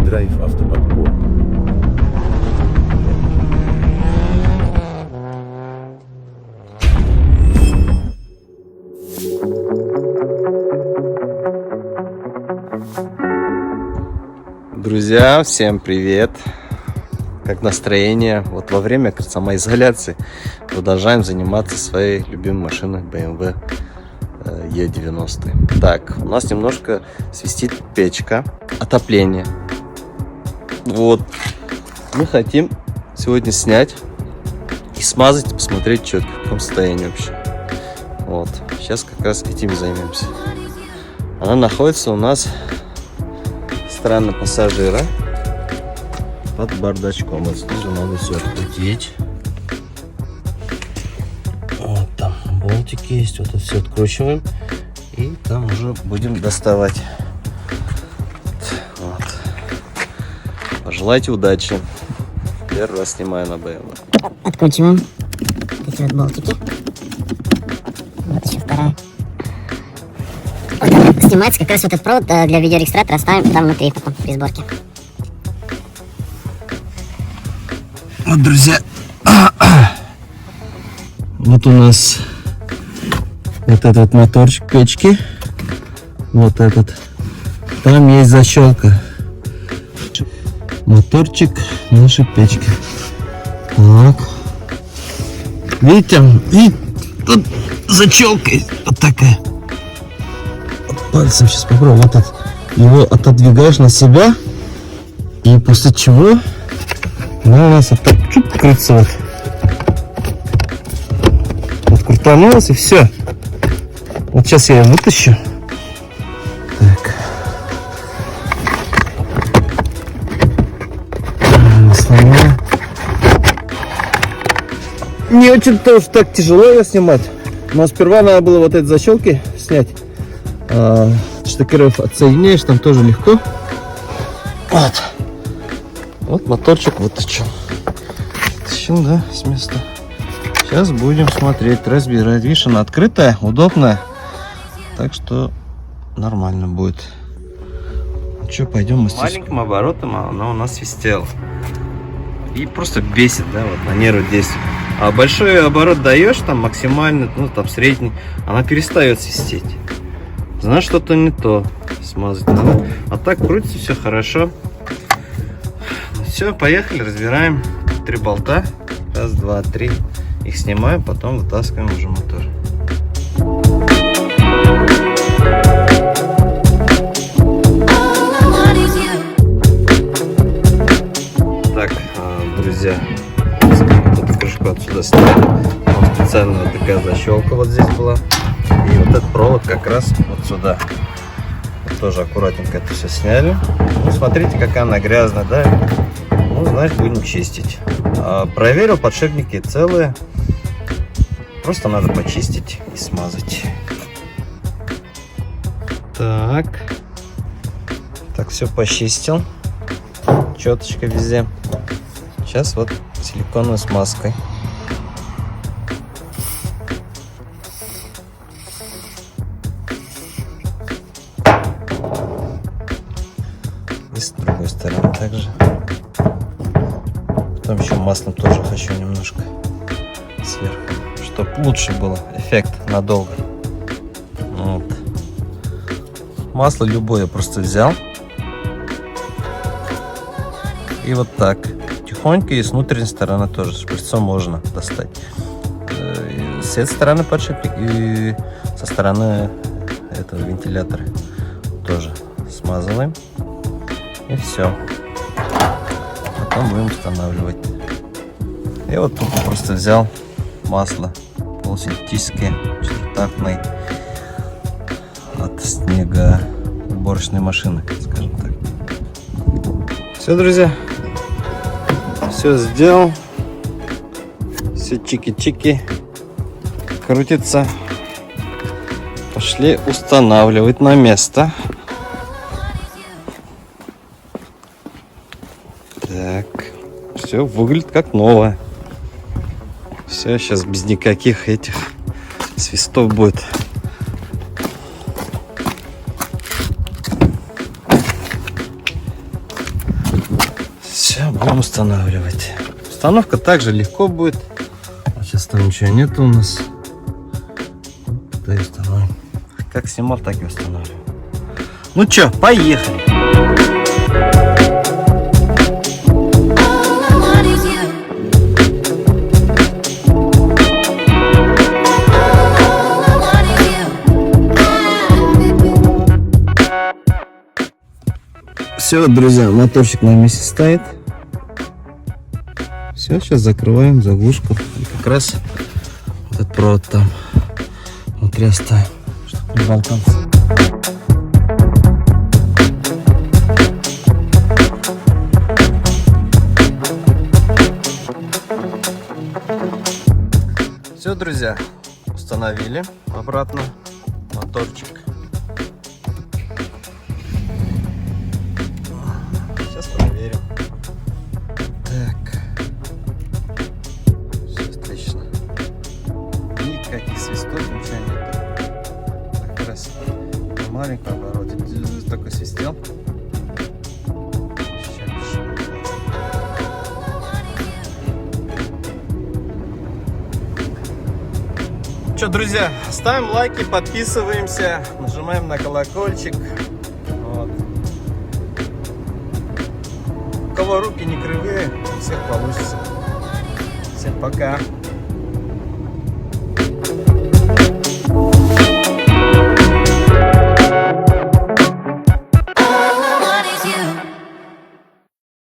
Драйв Автоподбор. Друзья, всем привет! Как настроение? Вот во время самоизоляции продолжаем заниматься своей любимой машиной BMW E90. Так, у нас немножко свистит печка, отопление. Вот, мы хотим сегодня снять и смазать, посмотреть, что это, в каком состоянии вообще. Вот, сейчас как раз этим займемся. Она находится у нас страна пассажира под бардачком. Вот снизу надо все открутить. Вот там болтики есть. Вот это все откручиваем. И там уже будем доставать. Вот. Пожелайте удачи. Первый раз снимаю на BMW. Откручиваем эти вот болтики. Вот еще вторая. Вот она снимается, как раз вот этот провод для видеорегистратора ставим там внутри потом при сборке. Вот, друзья, вот у нас вот этот моторчик печки, вот этот, там есть защелка, моторчик нашей печки. Так, видите, и тут защелка вот такая. Пальцем сейчас попробую, вот этот, его отодвигаешь на себя, и после чего она у нас вот так чуть крутится, вот крутанулась, и все. Вот сейчас я ее вытащу. Так. Снимаю. Не очень тоже так тяжело ее снимать, но сперва надо было вот эти защелки снять. Штекеров отсоединяешь, там тоже легко. Вот. Вот моторчик вытащил. Тащил, да, с места. Сейчас будем смотреть, разбирать. Видишь, она открытая, удобная. Так что нормально будет. Ну что, пойдем мы. Маленьким оборотом она у нас свистела. И просто бесит, да, вот на нервы действует. А большой оборот даешь, там максимально, ну там средний, она перестает свистеть. Значит, что-то не то. Смазать надо. А так крутится все хорошо. Все, поехали, разбираем 3 болта. Раз, два, три. Их снимаем, потом вытаскиваем уже мотор. Так, друзья, эту крышку отсюда сняли. Там специально вот такая защелка вот здесь была. И вот этот провод как раз вот сюда. Вот тоже аккуратненько это все сняли. Ну, смотрите, какая она грязная, да? Ну, значит, будем чистить. Проверил, подшипники целые. Просто надо почистить и смазать. Так. Так, все почистил. Четочка везде. Сейчас вот силиконовой смазкой. И с другой стороны также. Потом еще маслом тоже хочу немножко сверху, чтобы лучше было эффект надолго. Вот. Масло любое я просто взял. И вот так. Тихонько, и с внутренней стороны тоже. Шприцом можно достать. С этой стороны подшипник и со стороны этого вентилятора тоже смазываем. И все. Потом будем устанавливать. Я вот тут просто взял масло полусинтетическое, четырехтактное, от снегоуборочной машины, скажем так. Все, друзья, все сделал, все чики-чики, крутится. Пошли устанавливать на место. Так, все выглядит как новое. Все, сейчас без никаких этих свистов будет. Все, будем устанавливать. Установка также легко будет. Сейчас там ничего нет у нас. Да и установим. Как снимал, так и устанавливаем. Ну чё, поехали. Все, друзья, моторчик на месте стоит. Все, сейчас закрываем заглушку. И как раз вот этот провод там внутри оставим, чтобы не болтался. Все, друзья, установили обратно моторчик. Сейчас проверим. Так. Все отлично. Никаких свистов, ничего нет. Как раз на маленьком обороте такой свистел. Что, друзья, ставим лайки, подписываемся, нажимаем на колокольчик. Вот. У кого руки не кривые, у всех получится. Всем пока.